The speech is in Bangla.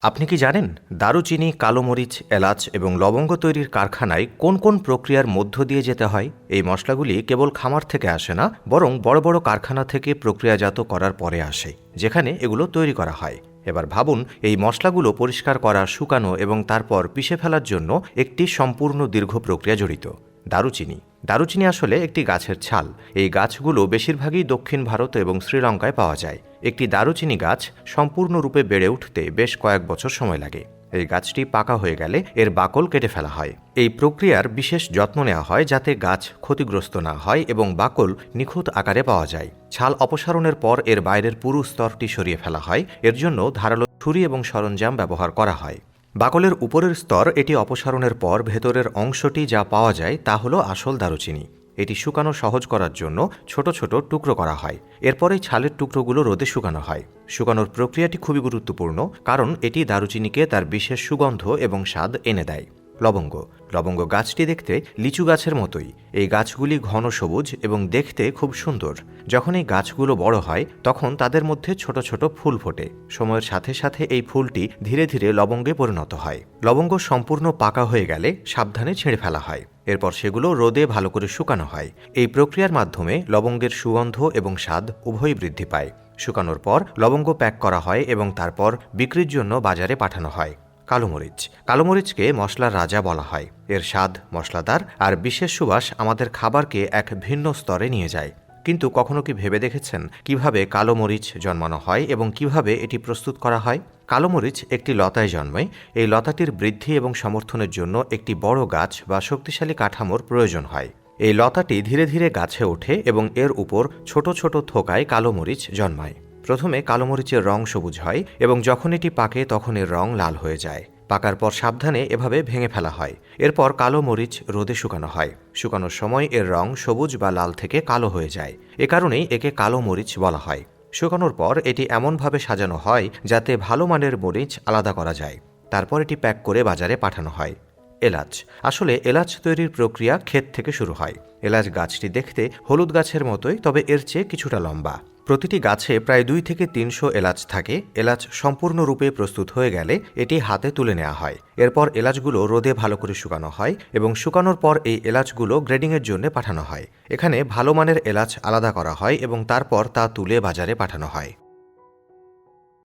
আপনি কি জানেন দারুচিনি, কালো মরিচ, এলাচ এবং লবঙ্গ তৈরির কারখানায় কোন কোন প্রক্রিয়ার মধ্য দিয়ে যেতে হয়? এই মশলাগুলি কেবল খামার থেকে আসে না, বরং বড় বড় কারখানা থেকে প্রক্রিয়াজাত করার পরে আসে, যেখানে এগুলো তৈরি করা হয়। এবার ভাবুন, এই মশলাগুলো পরিষ্কার করা, শুকানো এবং তারপর পিষে ফেলার জন্য একটি সম্পূর্ণ দীর্ঘ প্রক্রিয়া জড়িত। দারুচিনি দারুচিনি আসলে একটি গাছের ছাল। এই গাছগুলো বেশিরভাগই দক্ষিণ ভারত এবং শ্রীলঙ্কায় পাওয়া যায়। একটি দারুচিনি গাছ সম্পূর্ণরূপে বেড়ে উঠতে বেশ কয়েক বছর সময় লাগে। এই গাছটি পাকা হয়ে গেলে এর বাকল কেটে ফেলা হয়। এই প্রক্রিয়ার বিশেষ যত্ন নেওয়া হয় যাতে গাছ ক্ষতিগ্রস্ত না হয় এবং বাকল নিখুঁত আকারে পাওয়া যায়। ছাল অপসারণের পর এর বাইরের পুরু স্তরটি সরিয়ে ফেলা হয়। এর জন্য ধারালো ছুরি এবং সরঞ্জাম ব্যবহার করা হয়। বাকলের উপরের স্তর এটি অপসারণের পর ভেতরের অংশটি যা পাওয়া যায় তা হলো আসল দারুচিনি। এটি শুকানো সহজ করার জন্য ছোট ছোট টুকরো করা হয়। এরপরেই ছালের টুকরোগুলো রোদে শুকানো হয়। শুকানোর প্রক্রিয়াটি খুবই গুরুত্বপূর্ণ, কারণ এটি দারুচিনিকে তার বিশেষ সুগন্ধ এবং স্বাদ এনে দেয়। লবঙ্গ লবঙ্গ গাছটি দেখতে লিচু গাছের মতোই। এই গাছগুলি ঘন সবুজ এবং দেখতে খুব সুন্দর। যখন এই গাছগুলো বড় হয় তখন তাদের মধ্যে ছোট ছোট ফুল ফোটে। সময়ের সাথে সাথে এই ফুলটি ধীরে ধীরে লবঙ্গে পরিণত হয়। লবঙ্গ সম্পূর্ণ পাকা হয়ে গেলে সাবধানে ছেড়ে ফেলা হয়। এরপর সেগুলো রোদে ভালো করে শুকানো হয়। এই প্রক্রিয়ার মাধ্যমে লবঙ্গের সুগন্ধ এবং স্বাদ উভয়ই বৃদ্ধি পায়। শুকানোর পর লবঙ্গ প্যাক করা হয় এবং তারপর বিক্রির জন্য বাজারে পাঠানো হয়। কালোমরিচ কালোমরিচকে মশলার রাজা বলা হয়। এর স্বাদ মশলাদার আর বিশেষ সুবাস আমাদের খাবারকে এক ভিন্ন স্তরে নিয়ে যায়। কিন্তু কখনো কি ভেবে দেখেছেন কিভাবে কালো মরিচ জন্মানো হয় এবং কিভাবে এটি প্রস্তুত করা হয়? কালো মরিচ একটি লতায় জন্মায়। এই লতাটির বৃদ্ধি এবং সমর্থনের জন্য একটি বড় গাছ বা শক্তিশালী কাঠামোর প্রয়োজন হয়। এই লতাটি ধীরে ধীরে গাছে ওঠে এবং এর উপর ছোট ছোট থোকায় কালো মরিচ জন্মায়। প্রথমে কালো মরিচের রং সবুজ হয় এবং যখন এটি পাকে তখন এর রং লাল হয়ে যায়। পাকার পর সাবধানে এভাবে ভেঙে ফেলা হয়। এরপর কালো মরিচ রোদে শুকানো হয়। শুকানোর সময় এর রং সবুজ বা লাল থেকে কালো হয়ে যায়। এ কারণেই একে কালো মরিচ বলা হয়। শুকানোর পর এটি এমনভাবে সাজানো হয় যাতে ভালো মানের মরিচ আলাদা করা যায়। তারপর এটি প্যাক করে বাজারে পাঠানো হয়। এলাচ আসলে এলাচ তৈরির প্রক্রিয়া ক্ষেত থেকে শুরু হয়। এলাচ গাছটি দেখতে হলুদ গাছের মতোই, তবে এর চেয়ে কিছুটা লম্বা। প্রতিটি গাছে প্রায় 2 থেকে 300 এলাচ থাকে। এলাচ সম্পূর্ণরূপে প্রস্তুত হয়ে গেলে এটি হাতে তুলে নেওয়া হয়। এরপর এলাচগুলো রোদে ভালো করে শুকানো হয় এবং শুকানোর পর এই এলাচগুলো গ্রেডিংয়ের জন্য পাঠানো হয়। এখানে ভালো মানের এলাচ আলাদা করা হয় এবং তারপর তা তুলে বাজারে পাঠানো হয়।